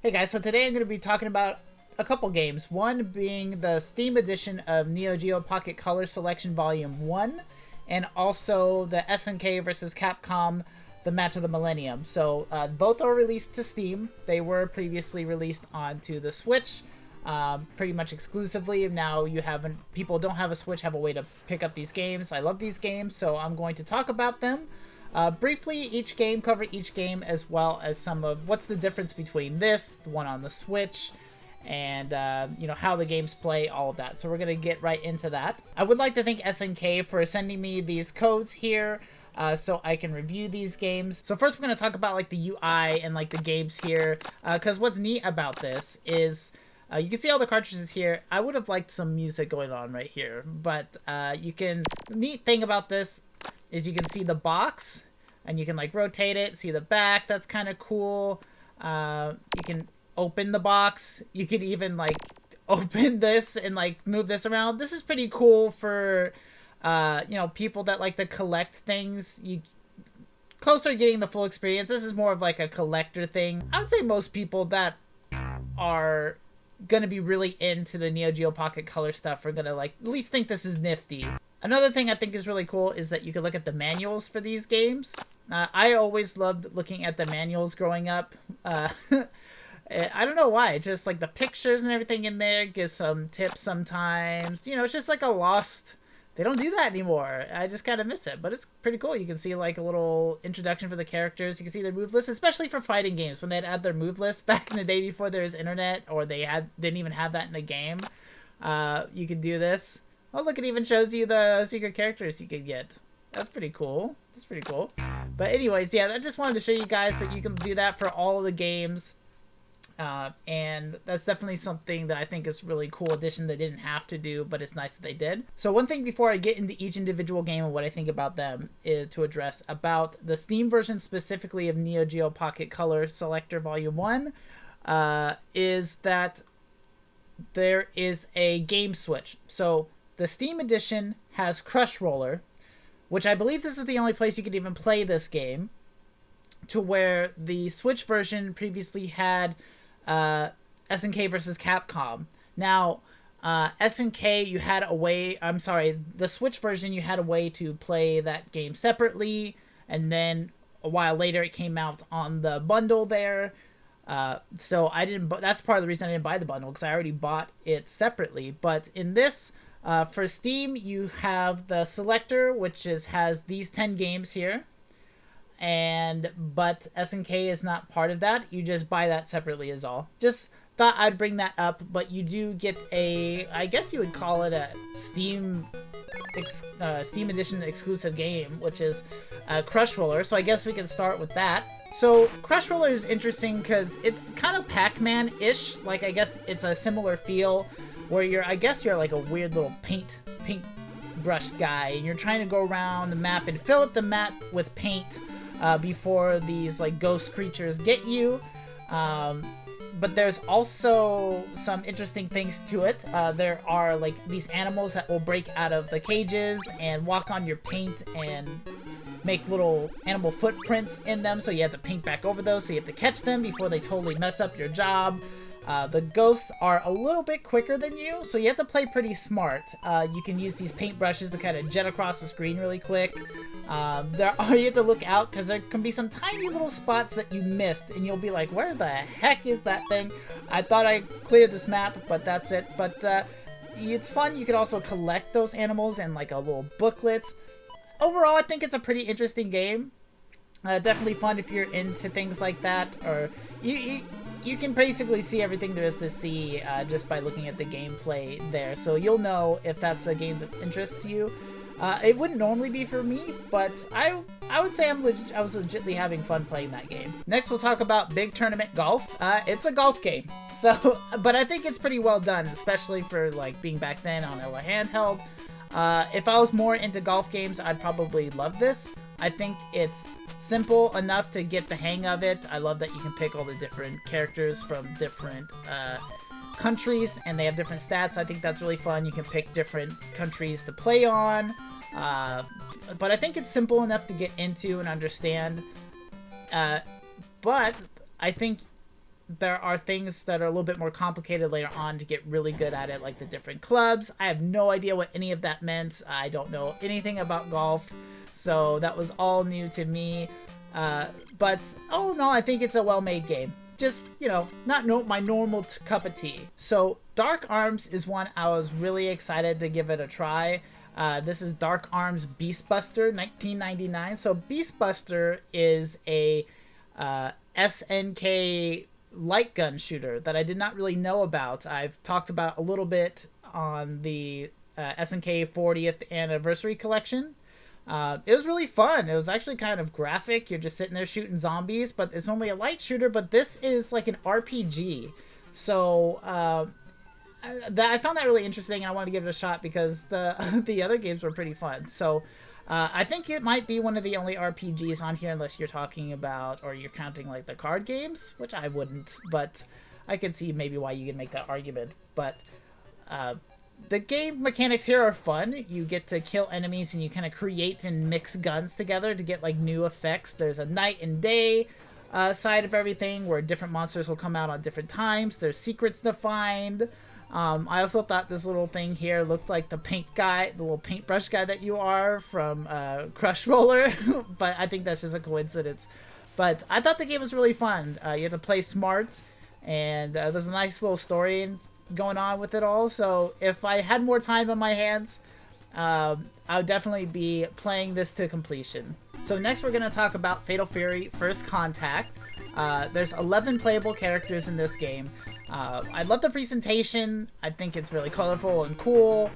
Hey guys, so today I'm going to be talking about a couple games. One being the Steam edition of Neogeo Pocket Color Selection Volume 1, and also the SNK versus Capcom, the Match of the Millennium. So both are released to Steam. They were previously released onto the Switch, pretty much exclusively. Now people don't have a Switch have a way to pick up these games. I love these games, so I'm going to talk about them. Briefly, cover each game, as well as some of what's the difference between this, the one on the Switch, and how the games play, all of that. So we're gonna get right into that. I would like to thank SNK for sending me these codes here, so I can review these games. So first, we're gonna talk about like the UI and like the games here, because what's neat about this is you can see all the cartridges here. I would have liked some music going on right here, but the neat thing about this is you can see the box, and you can like rotate it, see the back. That's kind of cool. You can open the box. You can even like open this and like move this around. This is pretty cool for people that like to collect things. Closer to getting the full experience. This is more of like a collector thing. I would say most people that are gonna be really into the Neo Geo Pocket Color stuff are gonna like at least think this is nifty. Another thing I think is really cool is that you can look at the manuals for these games. I always loved looking at the manuals growing up. I don't know why. It's just like the pictures and everything in there gives some tips sometimes. It's just like a lost... They don't do that anymore. I just kind of miss it, but it's pretty cool. You can see like a little introduction for the characters. You can see their move list, especially for fighting games. When they'd add their move list back in the day before there was internet, or didn't even have that in the game, you could do this. Oh, look, it even shows you the secret characters you could get. That's pretty cool. That's pretty cool. But anyways, yeah, I just wanted to show you guys that you can do that for all of the games. And that's definitely something that I think is really cool addition they didn't have to do, but it's nice that they did. So one thing before I get into each individual game and what I think about them is to address about the Steam version specifically of Neo Geo Pocket Color Selector Volume 1, is that there is a game switch. So the Steam edition has Crush Roller, which I believe this is the only place you could even play this game, to where the Switch version previously had SNK versus Capcom. Now, SNK, you had a way... I'm sorry, the Switch version, you had a way to play that game separately, and then a while later it came out on the bundle there. So I didn't... That's part of the reason I didn't buy the bundle, because I already bought it separately. But in this... for Steam, you have the selector, which has these 10 games here, but SNK is not part of that. You just buy that separately is all. Just thought I'd bring that up, but you do get I guess you would call it a Steam edition exclusive game, which is Crush Roller. So I guess we can start with that. So Crush Roller is interesting because it's kind of Pac-Man-ish. Like, I guess it's a similar feel, where you're like a weird little paint brush guy, and you're trying to go around the map and fill up the map with paint before these like ghost creatures get you. But there's also some interesting things to it. There are like these animals that will break out of the cages and walk on your paint and make little animal footprints in them, so you have to paint back over those, so you have to catch them before they totally mess up your job. The ghosts are a little bit quicker than you, so you have to play pretty smart. You can use these paint brushes to kind of jet across the screen really quick. You have to look out, because there can be some tiny little spots that you missed, and you'll be like, where the heck is that thing? I thought I cleared this map, but that's it. But it's fun. You can also collect those animals in like a little booklet. Overall, I think it's a pretty interesting game. Definitely fun if you're into things like that, or you can basically see everything there is to see just by looking at the gameplay there. So you'll know if that's a game that interests you. It wouldn't normally be for me, but I would say I was legitimately having fun playing that game. Next, we'll talk about Big Tournament Golf. It's a golf game, but I think it's pretty well done, especially for like being back then on a handheld. If I was more into golf games, I'd probably love this. I think it's simple enough to get the hang of it. I love that you can pick all the different characters from different countries, and they have different stats. I think that's really fun. You can pick different countries to play on. But I think it's simple enough to get into and understand. But I think there are things that are a little bit more complicated later on to get really good at it, like the different clubs. I have no idea what any of that meant. I don't know anything about golf, so that was all new to me. But, oh no, I think it's a well-made game. Just, you know, not my normal cup of tea. So, Dark Arms is one I was really excited to give it a try. This is Dark Arms Beastbuster 1999. So, Beastbuster is a SNK light gun shooter that I did not really know about. I've talked about a little bit on the SNK 40th Anniversary Collection. It was really fun. It was actually kind of graphic. You're just sitting there shooting zombies, but it's normally a light shooter, but this is like an RPG. So, I found that really interesting. I wanted to give it a shot because the other games were pretty fun. So, I think it might be one of the only RPGs on here, unless you're talking about, or you're counting like the card games, which I wouldn't, but I could see maybe why you could make that argument. But, the game mechanics here are fun. You get to kill enemies and you kind of create and mix guns together to get like new effects. There's a night and day side of everything where different monsters will come out on different times. There's secrets to find. I also thought this little thing here looked like the paint guy, the little paintbrush guy that you are from Crush Roller, but I think that's just a coincidence. But I thought the game was really fun. You have to play smart, and there's a nice little story going on with it all. So if I had more time on my hands, I would definitely be playing this to completion. So next we're going to talk about Fatal Fury First Contact. There's 11 playable characters in this game. I love the presentation. I think it's really colorful and cool.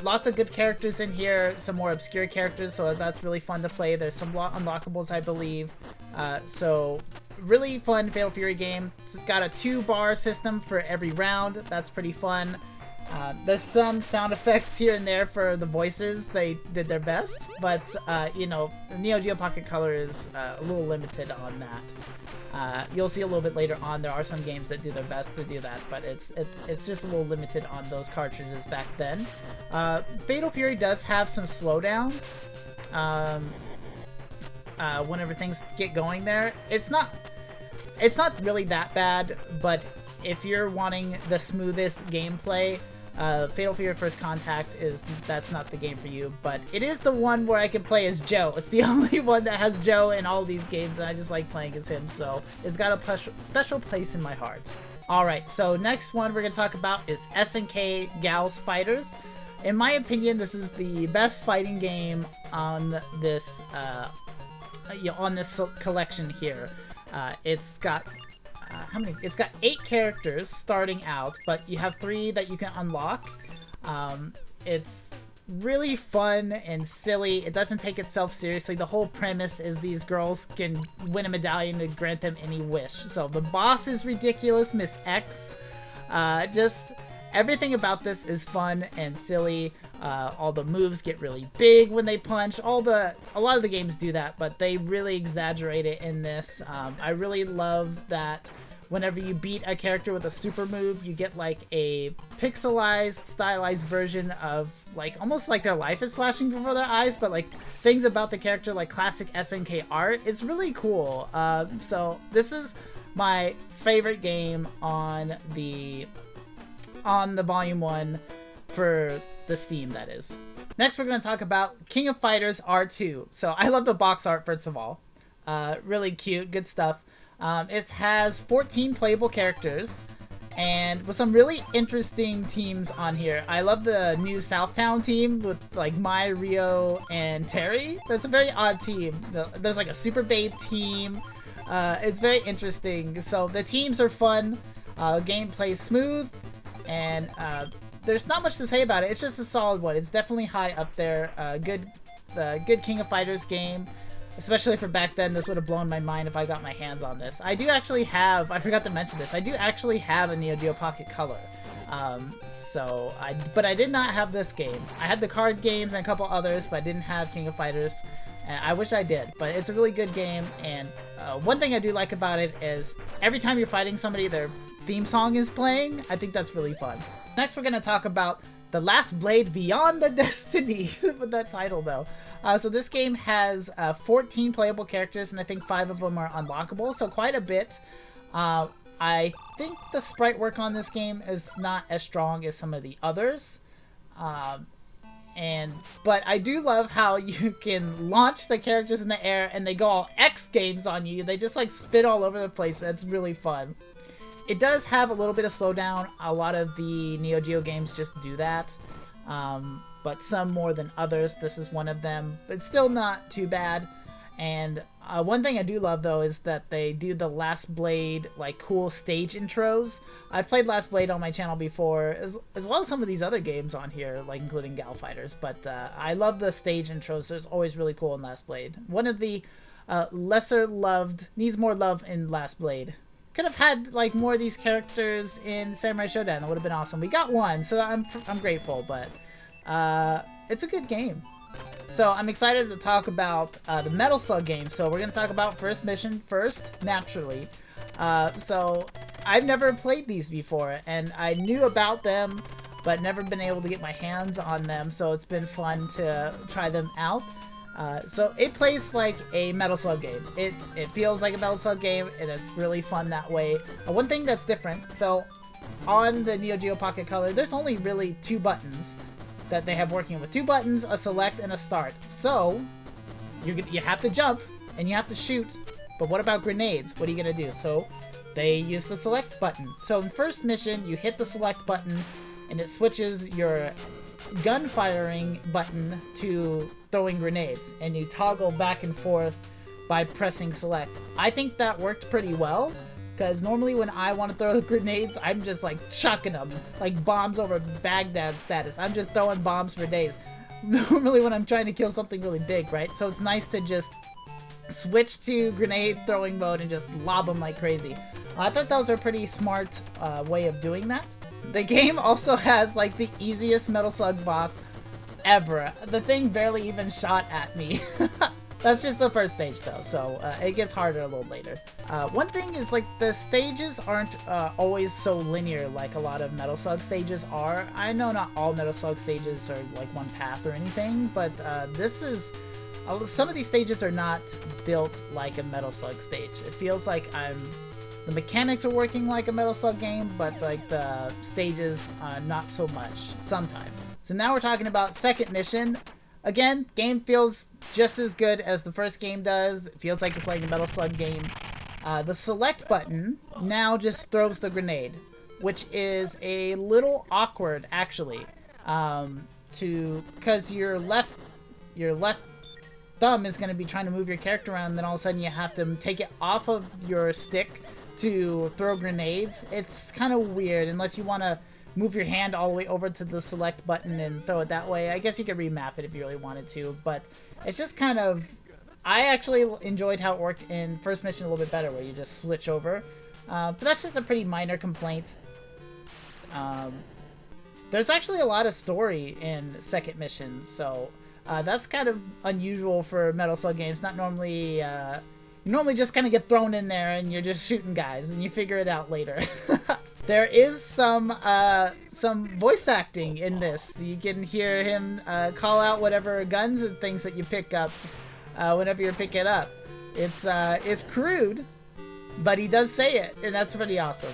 Lots of good characters in here, some more obscure characters, so that's really fun to play. There's some unlockables, I believe. So really fun Fatal Fury game. It's got a 2-bar system for every round. That's pretty fun. There's some sound effects here and there for the voices. They did their best, but you know, Neogeo Pocket Color is a little limited on that. You'll see a little bit later on, there are some games that do their best to do that, but it's just a little limited on those cartridges back then. Fatal Fury does have some slowdown whenever things get going there. It's not really that bad, but if you're wanting the smoothest gameplay, Fatal Fury First Contact that's not the game for you, but it is the one where I can play as Joe. It's the only one that has Joe in all these games, and I just like playing as him, so it's got a special place in my heart. Alright, so next one we're going to talk about is SNK Gals Fighters. In my opinion, this is the best fighting game on this collection here. It's got it's got 8 characters starting out, but you have 3 that you can unlock. It's really fun and silly. It doesn't take itself seriously. The whole premise is these girls can win a medallion to grant them any wish. So the boss is ridiculous, Miss X. Just everything about this is fun and silly. All the moves get really big when they punch. A lot of the games do that, but they really exaggerate it in this. I really love that whenever you beat a character with a super move, you get like a pixelized, stylized version of like almost like their life is flashing before their eyes, but like things about the character like classic SNK art. It's really cool. So this is my favorite game on the Volume 1 for the Steam, that is. Next, we're going to talk about King of Fighters R2. So I love the box art, first of all. Really cute, good stuff. It has 14 playable characters, and with some really interesting teams on here. I love the new Southtown team with like Mai, Rio, and Terry. That's a very odd team. There's like a Super Babe team. It's very interesting. So the teams are fun. Gameplay smooth, and there's not much to say about it. It's just a solid one. It's definitely high up there. Good King of Fighters game. Especially for back then, this would have blown my mind if I got my hands on this. I do actually have, I forgot to mention this, I do actually have a Neo Geo Pocket Color. But I did not have this game. I had the card games and a couple others, but I didn't have King of Fighters. And I wish I did, but it's a really good game. And one thing I do like about it is every time you're fighting somebody, their theme song is playing. I think that's really fun. Next, we're going to talk about The Last Blade Beyond the Destiny, with that title though. So this game has 14 playable characters, and I think 5 of them are unlockable, so quite a bit. I think the sprite work on this game is not as strong as some of the others. But I do love how you can launch the characters in the air and they go all X Games on you. They just like spin all over the place. That's really fun. It does have a little bit of slowdown. A lot of the Neogeo games just do that. But some more than others. This is one of them. But still not too bad. And one thing I do love, though, is that they do the Last Blade, like, cool stage intros. I've played Last Blade on my channel before, as well as some of these other games on here, like, including Gal Fighters. But I love the stage intros. It's always really cool in Last Blade. One of the lesser loved, needs more love in Last Blade. Could have had, like, more of these characters in Samurai Showdown. That would have been awesome. We got one, so I'm grateful, but it's a good game. So I'm excited to talk about the Metal Slug game. So we're going to talk about first mission first, naturally. So I've never played these before, and I knew about them, but never been able to get my hands on them. So it's been fun to try them out. So it plays like a Metal Slug game. It feels like a Metal Slug game, and it's really fun that way. One thing that's different, so on the Neogeo Pocket Color, there's only really 2 buttons that they have working with. 2 buttons, a select and a start. So you have to jump and you have to shoot, but what about grenades? What are you gonna do? So they use the select button. So in first mission, you hit the select button and it switches your gun firing button to throwing grenades, and you toggle back and forth by pressing select. I think that worked pretty well, because normally when I want to throw grenades, I'm just like chucking them, like bombs over Baghdad status. I'm just throwing bombs for days. Normally when I'm trying to kill something really big, right? So it's nice to just switch to grenade throwing mode and just lob them like crazy. I thought that was a pretty smart way of doing that. The game also has like the easiest Metal Slug boss ever. The thing barely even shot at me. That's just the first stage though, so it gets harder a little later. One thing is, like, the stages aren't always so linear like a lot of Metal Slug stages are. I know not all Metal Slug stages are like one path or anything, but this is... some of these stages are not built like a Metal Slug stage. It feels like the mechanics are working like a Metal Slug game, but like the stages not so much sometimes. So now we're talking about second mission. Again, game feels just as good as the first game does. It feels like you're playing a Metal Slug game. The select button now just throws the grenade, which is a little awkward, actually, because your left thumb is going to be trying to move your character around, and then all of a sudden you have to take it off of your stick to throw grenades. It's kind of weird, unless you want to move your hand all the way over to the select button and throw it that way. I guess you could remap it if you really wanted to, but it's just kind of... I actually enjoyed how it worked in first mission a little bit better, where you just switch over. But that's just a pretty minor complaint. There's actually a lot of story in second mission, so that's kind of unusual for Metal Slug games. Not normally... you normally just kind of get thrown in there and you're just shooting guys, and you figure it out later. There is some voice acting in this. You can hear him call out whatever guns and things that you pick up whenever you pick it up. It's crude, but he does say it, and that's pretty awesome.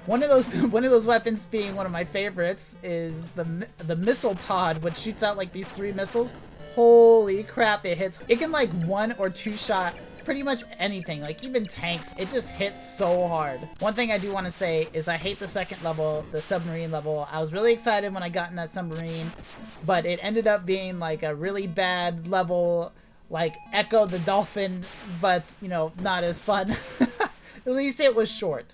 One of those weapons being one of my favorites is the missile pod, which shoots out like these 3 missiles. Holy crap, it hits. It can like 1 or 2 shot pretty much anything, like even tanks. It just hits so hard. One thing I do want to say is I hate the second level, the submarine level. I was really excited when I got in that submarine, but it ended up being like a really bad level, like Echo the Dolphin, but, you know, not as fun. At least it was short.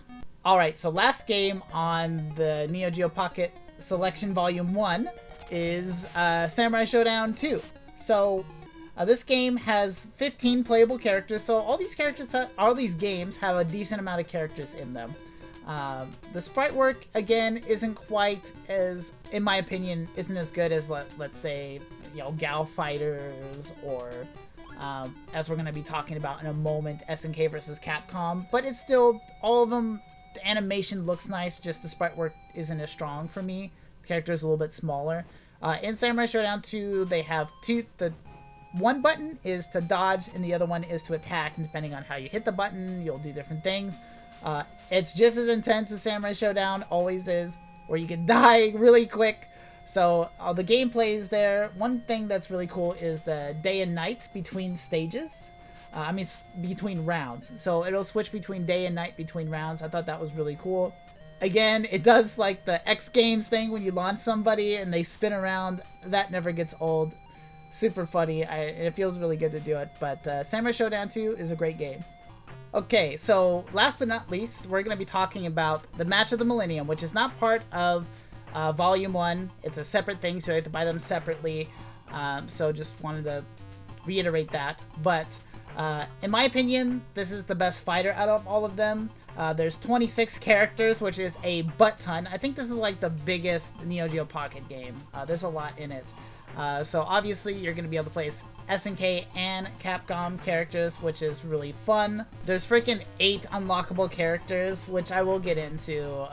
Alright, so last game on the Neogeo Pocket Selection Volume 1 is Samurai Showdown 2. So this game has 15 playable characters, so all these games have a decent amount of characters in them. The sprite work, again, isn't quite as, in my opinion, isn't as good as, let's say, you know, Gal Fighters, or, as we're going to be talking about in a moment, SNK versus Capcom, but it's still, all of them, the animation looks nice, just the sprite work isn't as strong for me. The character's a little bit smaller. In Samurai Showdown 2, they have one button is to dodge, and the other one is to attack, and depending on how you hit the button, you'll do different things. It's just as intense as Samurai Showdown always is, where you can die really quick. So the gameplay is there. One thing that's really cool is the day and night between stages. Between rounds. So it'll switch between day and night between rounds. I thought that was really cool. Again, it does like the X Games thing when you launch somebody and they spin around. That never gets old. Super funny. It feels really good to do it. But Samurai Showdown 2 is a great game. Okay, so last but not least, we're going to be talking about the Match of the Millennium, which is not part of Volume 1. It's a separate thing, so you have to buy them separately. So just wanted to reiterate that. But in my opinion, this is the best fighter out of all of them. There's 26 characters, which is a butt ton. I think this is like the biggest Neogeo Pocket game. There's a lot in it. So obviously you're going to be able to play SNK and CAPCOM characters, which is really fun. There's freaking 8 unlockable characters, which I will get into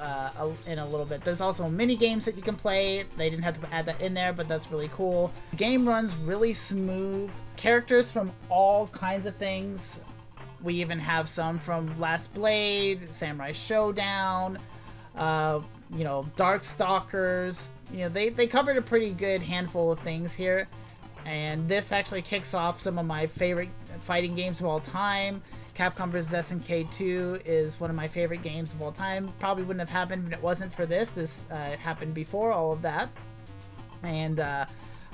in a little bit. There's also mini games that you can play. They didn't have to add that in there, but that's really cool. The game runs really smooth. Characters from all kinds of things. We even have some from Last Blade, Samurai Showdown, Darkstalkers. They covered a pretty good handful of things here. And this actually kicks off some of my favorite fighting games of all time. Capcom vs. SNK 2 is one of my favorite games of all time. Probably wouldn't have happened if it wasn't for this. This happened before all of that. And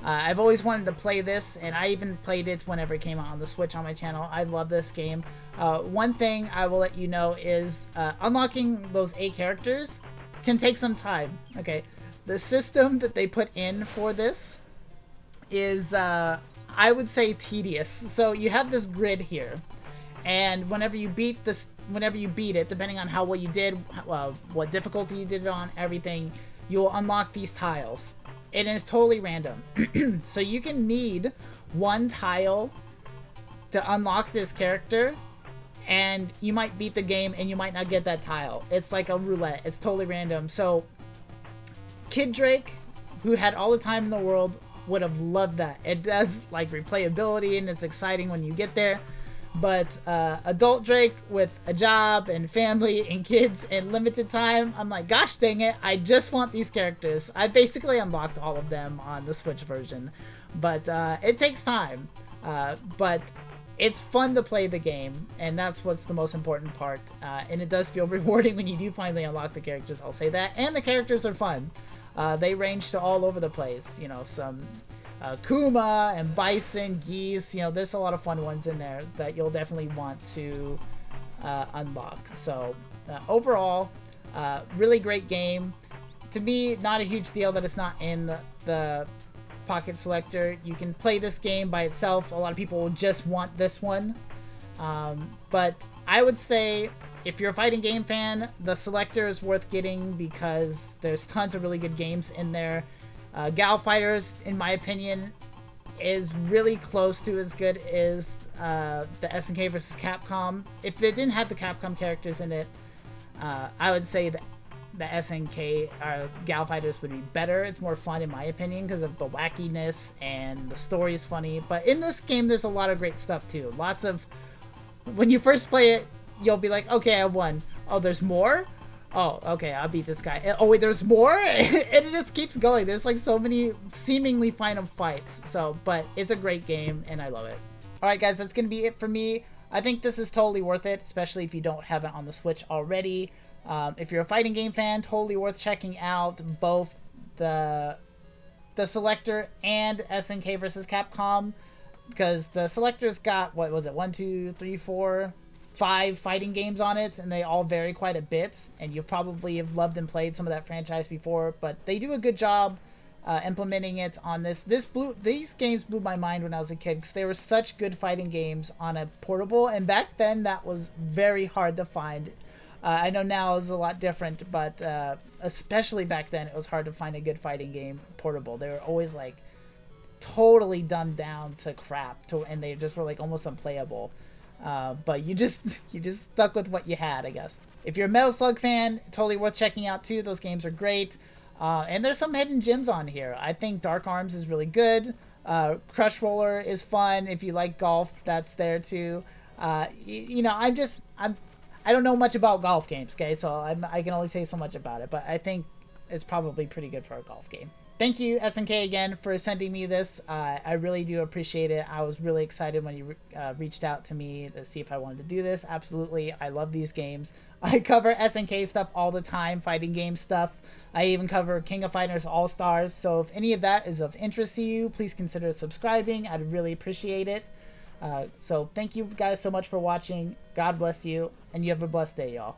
I've always wanted to play this, and I even played it whenever it came out on the Switch on my channel. I love this game. One thing I will let you know is unlocking those 8 characters can take some time. Okay, the system that they put in for this is, I would say, tedious. So you have this grid here, and whenever you beat it, depending on how well you did, what difficulty you did it on, everything, you'll unlock these tiles. And it's totally random. So you can need one tile to unlock this character, and you might beat the game and you might not get that tile. It's like a roulette. It's totally random. So Kid Drake, who had all the time in the world, would have loved that. It does like replayability and it's exciting when you get there. But adult Drake with a job and family and kids and limited time, I'm like, gosh dang it, I just want these characters. I basically unlocked all of them on the Switch version. But it takes time. But it's fun to play the game, and that's what's the most important part. And it does feel rewarding when you do finally unlock the characters, I'll say that. And the characters are fun. They range to all over the place. Some Kuma and Bison, Geese. There's a lot of fun ones in there that you'll definitely want to unlock. So overall, really great game. To me, not a huge deal that it's not in the Pocket Selector. You can play this game by itself. A lot of people will just want this one. But I would say, if you're a fighting game fan, the Selector is worth getting because there's tons of really good games in there. Gal Fighters, in my opinion, is really close to as good as the SNK vs. Capcom. If it didn't have the Capcom characters in it, I would say that the SNK Gal Fighters would be better. It's more fun in my opinion because of the wackiness and the story is funny. But in this game, there's a lot of great stuff too. Lots of, when you first play it, you'll be like, okay, I won. Oh, there's more? Oh, okay, I'll beat this guy. Oh, wait, there's more? And it just keeps going. There's like so many seemingly final fights. But it's a great game, and I love it. Alright, guys, that's going to be it for me. I think this is totally worth it, especially if you don't have it on the Switch already. If you're a fighting game fan, totally worth checking out both the Selector and SNK vs. Capcom. Because the Selector's got, what was it, 1, 2, 3, 4... 5 fighting games on it, and they all vary quite a bit, and you probably have loved and played some of that franchise before, but they do a good job implementing it on this. These games blew my mind when I was a kid because they were such good fighting games on a portable, and back then that was very hard to find. I know now it's a lot different, but especially back then it was hard to find a good fighting game portable. They were always like totally dumbed down to crap, and they just were like almost unplayable. But you just stuck with what you had, I guess. If you're a Metal Slug fan, totally worth checking out too. Those games are great. And there's some hidden gems on here. I think Dark Arms is really good. Crush Roller is fun. If you like golf, that's there too. I'm I don't know much about golf games, okay? So I can only say so much about it, but I think it's probably pretty good for a golf game. Thank you, SNK, again, for sending me this. I really do appreciate it. I was really excited when you reached out to me to see if I wanted to do this. Absolutely. I love these games. I cover SNK stuff all the time, fighting game stuff. I even cover King of Fighters All-Stars. So if any of that is of interest to you, please consider subscribing. I'd really appreciate it. So thank you guys so much for watching. God bless you, and you have a blessed day, y'all.